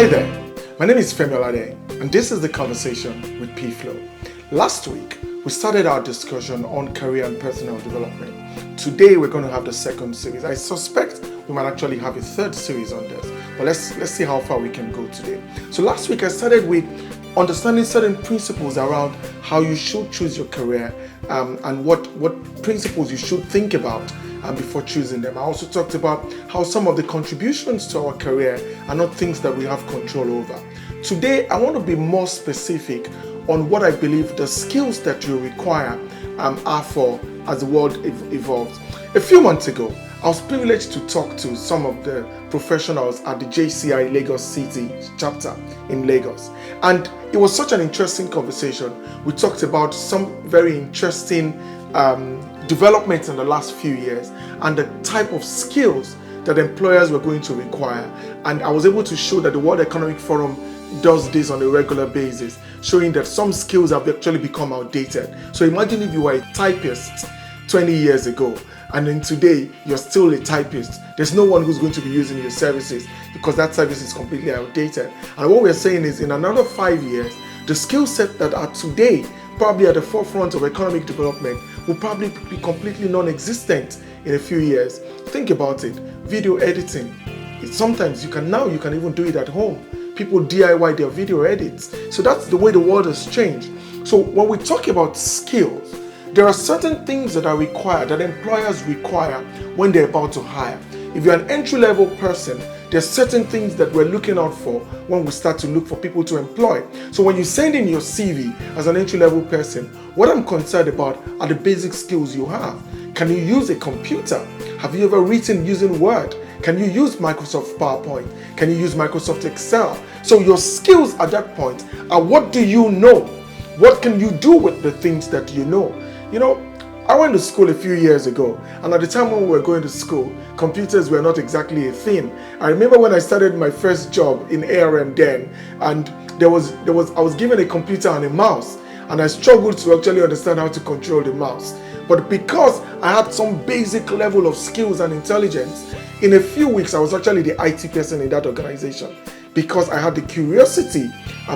Hi there, my name is Femi Olade, and this is The Conversation with PFlow. Last week, we started our discussion on career and personal development. Today, we're going to have the second series. I suspect we might actually have a third series on this, but let's see how far we can go today. So last week, I started with understanding certain principles around how you should choose your career and what principles you should think about before choosing them. I also talked about how some of the contributions to our career are not things that we have control over. Today, I want to be more specific on what I believe the skills that you require are for as the world evolves. A few months ago, I was privileged to talk to some of the professionals at the JCI Lagos City chapter in Lagos. And it was such an interesting conversation. We talked about some very interesting developments in the last few years and the type of skills that employers were going to require. And I was able to show that the World Economic Forum does this on a regular basis, showing that some skills have actually become outdated. So imagine if you were a typist 20 years ago, and then today you're still a typist. There's no one who's going to be using your services because that service is completely outdated. And what we're saying is in another 5 years, the skill set that are today probably at the forefront of economic development will probably be completely non-existent in a few years. Think about it. Video editing. Sometimes you can even do it at home. People DIY their video edits. So that's the way the world has changed. So when we talk about skills, there are certain things that are required, that employers require when they're about to hire. If you're an entry-level person, there's certain things that we're looking out for when we start to look for people to employ. So when you send in your CV as an entry-level person, what I'm concerned about are the basic skills you have. Can you use a computer? Have you ever written using Word? Can you use Microsoft PowerPoint? Can you use Microsoft Excel? So your skills at that point are what do you know? What can you do with the things that you know? You know, I went to school a few years ago, and at the time when we were going to school, computers were not exactly a thing. I remember when I started my first job in ARM then, and I was given a computer and a mouse, and I struggled to actually understand how to control the mouse. But because I had some basic level of skills and intelligence, in a few weeks I was actually the IT person in that organization, because I had the curiosity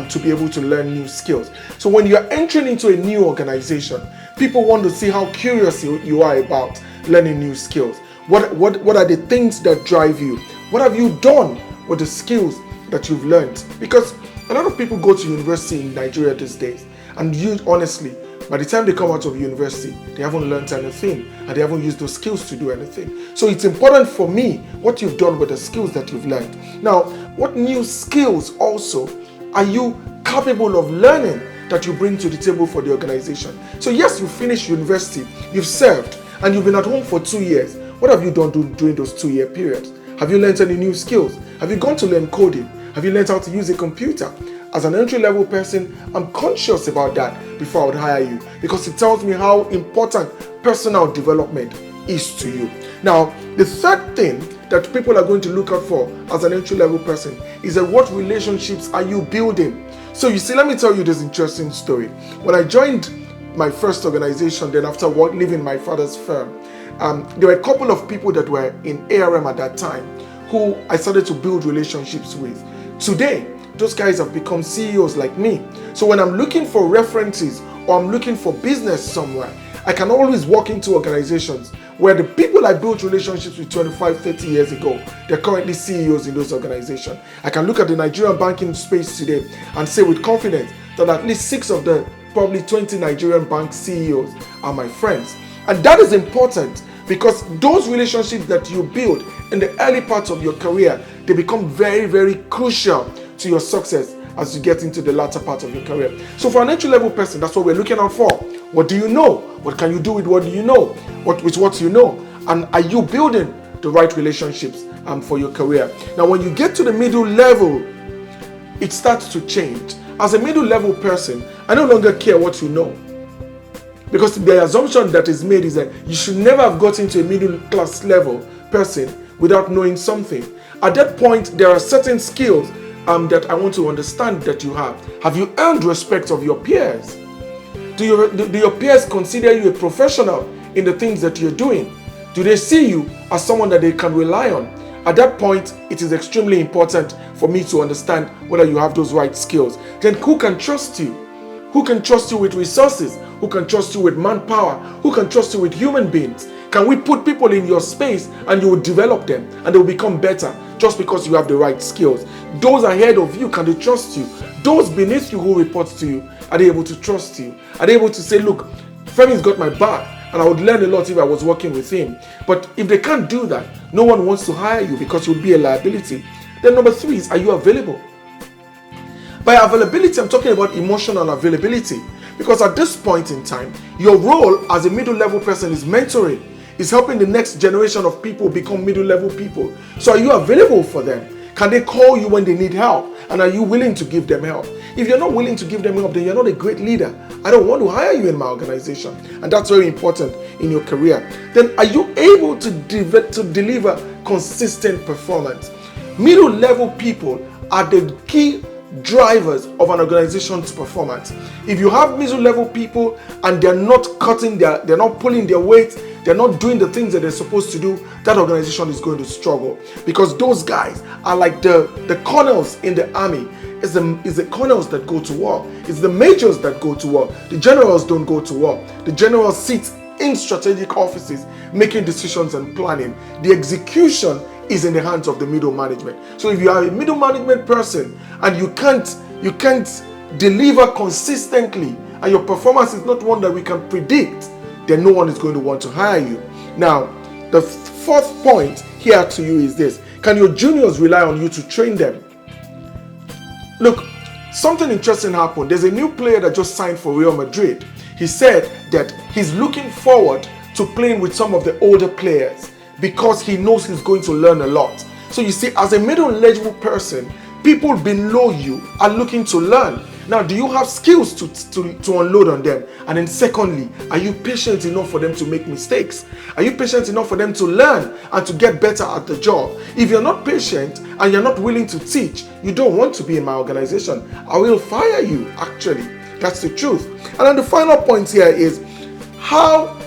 to be able to learn new skills. So when you're entering into a new organization, people want to see how curious you are about learning new skills. What are the things that drive you? What have you done with the skills that you've learned? Because a lot of people go to university in Nigeria these days, and honestly, by the time they come out of university, they haven't learned anything and they haven't used those skills to do anything. So it's important for me what you've done with the skills that you've learned. Now, what new skills also are you capable of learning that you bring to the table for the organization? So yes, you finished university, you've served, and you've been at home for 2 years. What have you done during those 2-year periods? Have you learned any new skills? Have you gone to learn coding? Have you learned how to use a computer? As an entry-level person, I'm conscious about that before I would hire you, because it tells me how important personal development is to you. Now, the third thing that people are going to look out for as an entry-level person is that what relationships are you building? So you see, let me tell you this interesting story. When I joined my first organization, then after leaving my father's firm, there were a couple of people that were in ARM at that time who I started to build relationships with. Today, those guys have become CEOs like me. So when I'm looking for references or I'm looking for business somewhere, I can always walk into organizations where the people I built relationships with 25, 30 years ago, they're currently CEOs in those organizations. I can look at the Nigerian banking space today and say with confidence that at least 6 of the probably 20 Nigerian bank CEOs are my friends. And that is important because those relationships that you build in the early parts of your career, they become very, very crucial to your success as you get into the latter part of your career. So for an entry-level person, that's what we're looking out for. What do you know? What can you do with what do you know? With what you know? And are you building the right relationships for your career? Now, when you get to the middle level, it starts to change. As a middle-level person, I no longer care what you know. Because the assumption that is made is that you should never have gotten to a middle-class level person without knowing something. At that point, there are certain skills that I want to understand that you have. Have you earned respect of your peers? Do your peers consider you a professional in the things that you're doing? Do they see you as someone that they can rely on? At that point, it is extremely important for me to understand whether you have those right skills. Then who can trust you? Who can trust you with resources? Who can trust you with manpower? Who can trust you with human beings? Can we put people in your space and you will develop them and they will become better just because you have the right skills? Those ahead of you, can they trust you? Those beneath you who report to you, are they able to trust you? Are they able to say, look, Femi's got my back and I would learn a lot if I was working with him? But if they can't do that, no one wants to hire you because you'll be a liability. Then number 3 is, are you available? By availability, I'm talking about emotional availability. Because at this point in time, your role as a middle-level person is mentoring, is helping the next generation of people become middle-level people. So are you available for them? Can they call you when they need help? And are you willing to give them help? If you're not willing to give them help, then you're not a great leader. I don't want to hire you in my organization. And that's very important in your career. Then are you able to deliver consistent performance? Middle-level people are the key drivers of an organization's performance. If you have middle-level people and they're not they're not pulling their weight, they're not doing the things that they're supposed to do, that organization is going to struggle. Because those guys are like the colonels in the army. It's the colonels that go to war. It's the majors that go to war. The generals don't go to war. The generals sit in strategic offices making decisions and planning. The execution is in the hands of the middle management. So if you are a middle management person and you can't deliver consistently and your performance is not one that we can predict, then no one is going to want to hire you. Now, the 4th point here to you is this: can your juniors rely on you to train them? Look, something interesting happened. There's a new player that just signed for Real Madrid. He said that he's looking forward to playing with some of the older players because he knows he's going to learn a lot. So you see, as a middle-level person, people below you are looking to learn. Now, do you have skills to unload on them? And then secondly, are you patient enough for them to make mistakes? Are you patient enough for them to learn and to get better at the job? If you're not patient and you're not willing to teach, you don't want to be in my organization. I will fire you, actually. That's the truth. And then the final point here is, how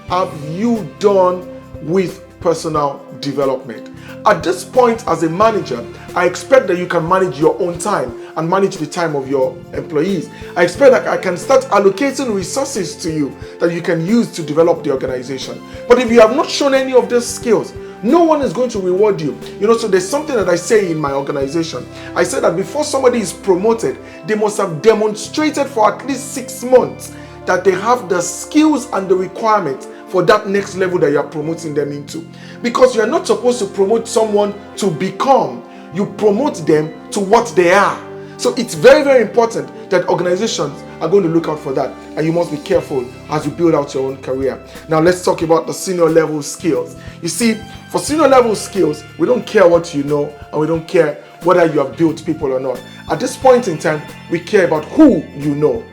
have you done with personal development? At this point, as a manager, I expect that you can manage your own time and manage the time of your employees. I expect that I can start allocating resources to you that you can use to develop the organization. But if you have not shown any of these skills, no one is going to reward you. So there's something that I say in my organization. I say that before somebody is promoted, they must have demonstrated for at least 6 months that they have the skills and the requirements for that next level that you are promoting them into. Because you are not supposed to promote someone to become, you promote them to what they are. So it's very, very important that organizations are going to look out for that, and you must be careful as you build out your own career. Now let's talk about the senior level skills. You see, for senior level skills, we don't care what you know, and we don't care whether you have built people or not. At this point in time, we care about who you know.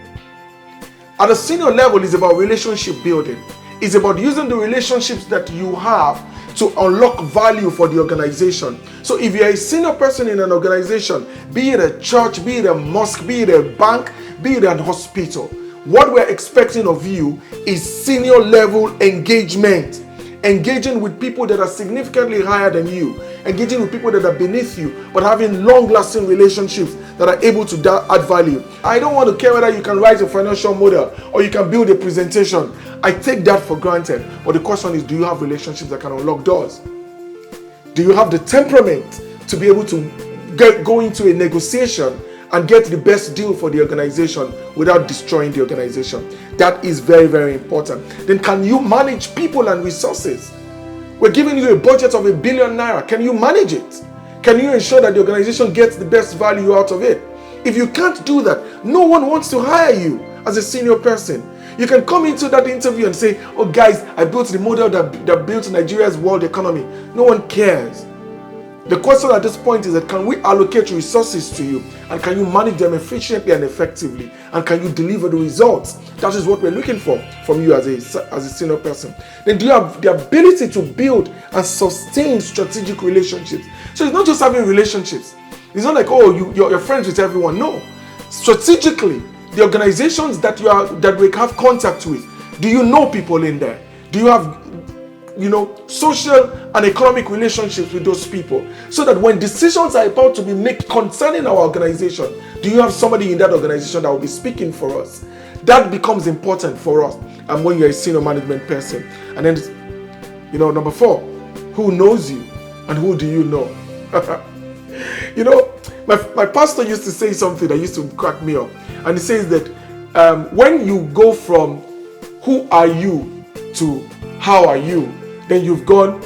At a senior level, it's about relationship building. It's about using the relationships that you have to unlock value for the organization. So if you're a senior person in an organization, be it a church, be it a mosque, be it a bank, be it an hospital, what we're expecting of you is senior level engagement. Engaging with people that are significantly higher than you, engaging with people that are beneath you, but having long-lasting relationships that are able to add value. I don't want to care whether you can write a financial model or you can build a presentation. I take that for granted. But the question is, do you have relationships that can unlock doors? Do you have the temperament to be able to go into a negotiation and get the best deal for the organization without destroying the organization? That is very, very important. Then can you manage people and resources? We're giving you a budget of ₦1 billion. Can you manage it? Can you ensure that the organization gets the best value out of it? If you can't do that, no one wants to hire you as a senior person. You can come into that interview and say, oh guys, I built the model that built Nigeria's world economy. No one cares. The question at this point is that, can we allocate resources to you, and can you manage them efficiently and effectively, and can you deliver the results? That is what we're looking for from you as a senior person. Then do you have the ability to build and sustain strategic relationships? So it's not just having relationships. It's not like, oh, you're friends with everyone. No. Strategically, the organizations that we have contact with, do you know people in there? Do you have social and economic relationships with those people, so that when decisions are about to be made concerning our organization, do you have somebody in that organization that will be speaking for us? That becomes important for us. And when you're a senior management person. And then, number 4, who knows you and who do you know? My pastor used to say something that used to crack me up. And he says that when you go from who are you to how are you, then you've gone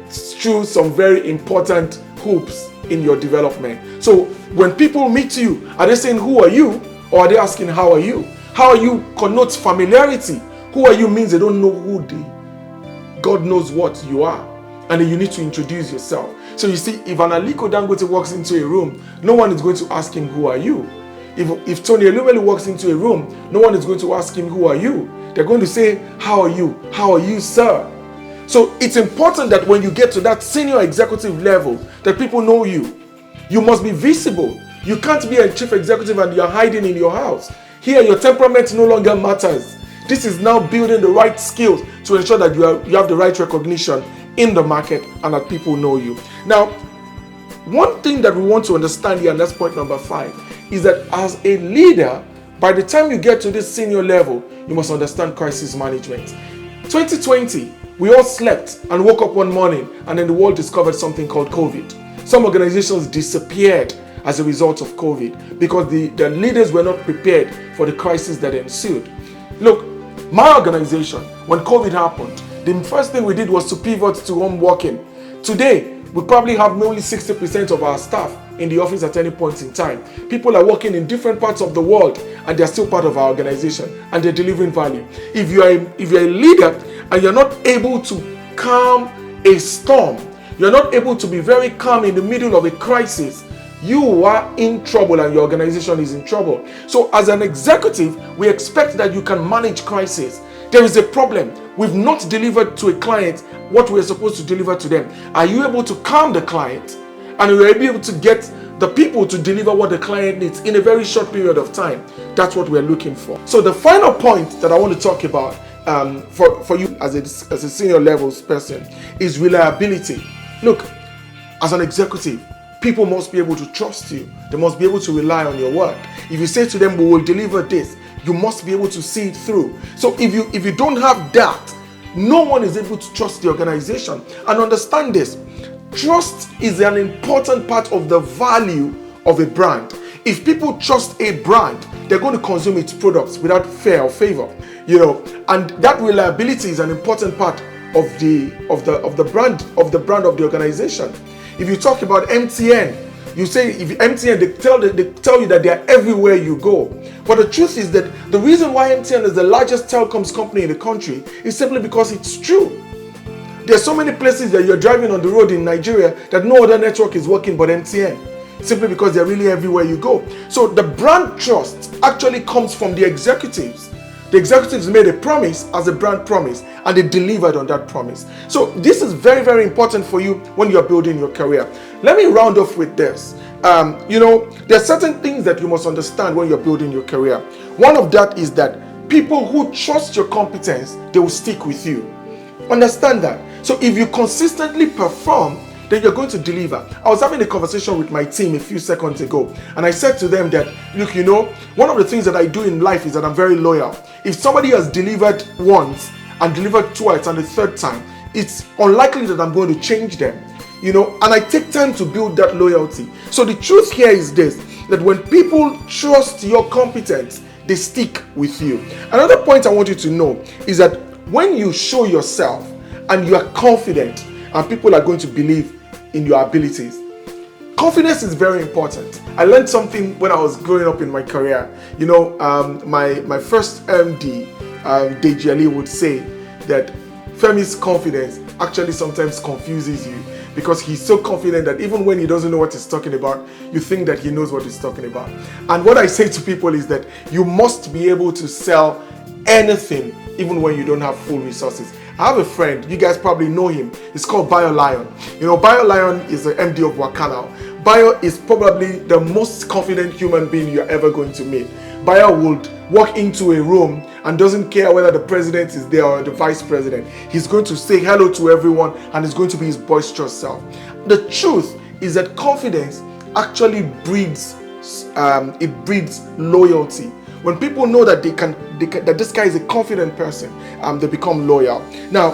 through some very important hoops in your development. So when people meet you, are they saying who are you, or are they asking how are you? How are you connotes familiarity. Who are you means they don't know who God knows what you are. And then you need to introduce yourself. So you see, if an Aliko Dangote walks into a room, no one is going to ask him, who are you? If Tony Elumelu walks into a room, no one is going to ask him, who are you? They're going to say, how are you? How are you, sir? So it's important that when you get to that senior executive level, that people know you. You must be visible. You can't be a chief executive and you're hiding in your house. Here, your temperament no longer matters. This is now building the right skills to ensure that you have the right recognition in the market and that people know you. Now, one thing that we want to understand here, and that's point number 5, is that as a leader, by the time you get to this senior level, you must understand crisis management. 2020, we all slept and woke up one morning, and then the world discovered something called COVID. Some organizations disappeared as a result of COVID because the leaders were not prepared for the crisis that ensued. Look, my organization, when COVID happened, the first thing we did was to pivot to home working. Today, we probably have only 60% of our staff in the office at any point in time. People are working in different parts of the world and they're still part of our organization and they're delivering value. If you're a leader and you're not able to calm a storm, you're not able to be very calm in the middle of a crisis, you are in trouble and your organization is in trouble. So as an executive, we expect that you can manage crisis. There is a problem. We've not delivered to a client what we're supposed to deliver to them. Are you able to calm the client? And we're able to get the people to deliver what the client needs in a very short period of time. That's what we're looking for. So the final point that I want to talk about for you as a senior levels person is reliability. Look, as an executive, people must be able to trust you. They must be able to rely on your word. If you say to them, we will deliver this, you must be able to see it through. So if you don't have that, no one is able to trust the organization. And understand this, trust is an important part of the value of a brand. If people trust a brand, they're going to consume its products without fear or favor. And that reliability is an important part of the brand of the organization. If you talk about MTN, you say if MTN, they tell you that they are everywhere you go. But the truth is that the reason why MTN is the largest telecoms company in the country is simply because it's true. There are so many places that you're driving on the road in Nigeria that no other network is working but MTN, simply because they're really everywhere you go. So the brand trust actually comes from the executives. The executives made a promise as a brand promise and they delivered on that promise. So this is very, very important for you when you're building your career. Let me round off with this. There are certain things that you must understand when you're building your career. One of that is that people who trust your competence, they will stick with you. Understand that. So if you consistently perform, then you're going to deliver. I was having a conversation with my team a few seconds ago, and I said to them that, look, one of the things that I do in life is that I'm very loyal. If somebody has delivered once and delivered twice and the third time, it's unlikely that I'm going to change them, and I take time to build that loyalty. So the truth here is this, that when people trust your competence, they stick with you. Another point I want you to know is that when you show yourself and you are confident, and people are going to believe in your abilities. Confidence is very important. I learned something when I was growing up in my career. My first MD, Deji Ali, would say that Femi's confidence actually sometimes confuses you because he's so confident that even when he doesn't know what he's talking about, you think that he knows what he's talking about. And what I say to people is that you must be able to sell anything even when you don't have full resources. I have a friend, you guys probably know him. It's called Bio Lion. Bio Lion is the MD of Wakana. Bio is probably the most confident human being you're ever going to meet. buyer would walk into a room and doesn't care whether the president is there or the vice president. He's going to say hello to everyone and is going to be his boisterous self. The truth is that confidence actually breeds loyalty. When people know that that this guy is a confident person, they become loyal. Now,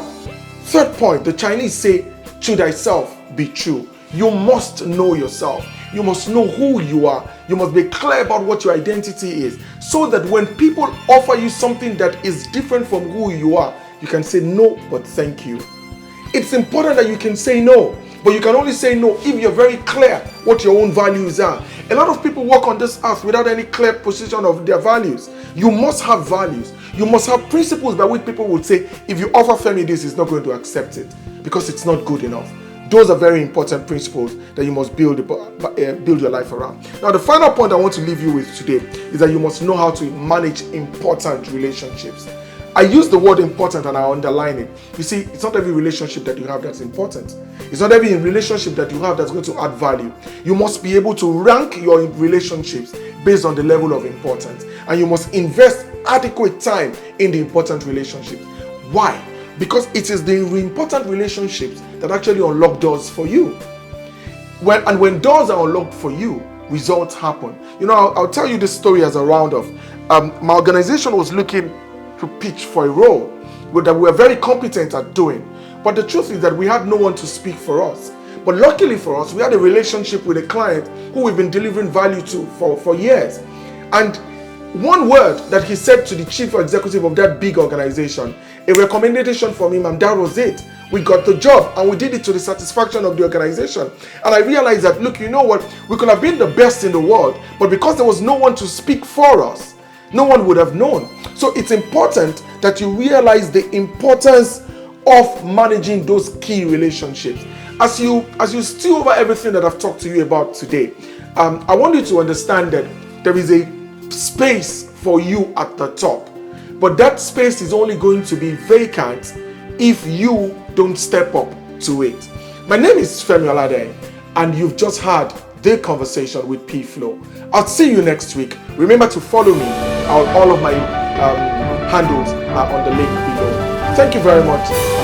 third point, the Chinese say, "To thyself be true." You must know yourself. You must know who you are. You must be clear about what your identity is, so that when people offer you something that is different from who you are, you can say no, but thank you. It's important that you can say no, but you can only say no if you're very clear what your own values are. A lot of people walk on this earth without any clear position of their values. You must have values. You must have principles by which people would say, if you offer Femi this, he's not going to accept it because it's not good enough. Those are very important principles that you must build your life around. Now, the final point I want to leave you with today is that you must know how to manage important relationships. I use the word important and I underline it. You see, it's not every relationship that you have that's important. It's not every relationship that you have that's going to add value. You must be able to rank your relationships based on the level of importance. And you must invest adequate time in the important relationships. Why? Because it is the important relationships that actually unlock doors for you. When doors are unlocked for you, results happen. You know, I'll tell you this story as a round-off. My organization was looking to pitch for a role that we were very competent at doing. But the truth is that we had no one to speak for us. But luckily for us, we had a relationship with a client who we've been delivering value to for years. And one word that he said to the chief executive of that big organization, a recommendation from him, and that was it. We got the job and we did it to the satisfaction of the organization. And I realized that, look, you know what? We could have been the best in the world, but because there was no one to speak for us, no one would have known. So it's important that you realize the importance of managing those key relationships. As you stew over everything that I've talked to you about today, I want you to understand that there is a space for you at the top. But that space is only going to be vacant if you don't step up to it. My name is Femi Olade, and you've just had the conversation with PFlow. I'll see you next week. Remember to follow me. All of my handles are on the link below. Thank you very much.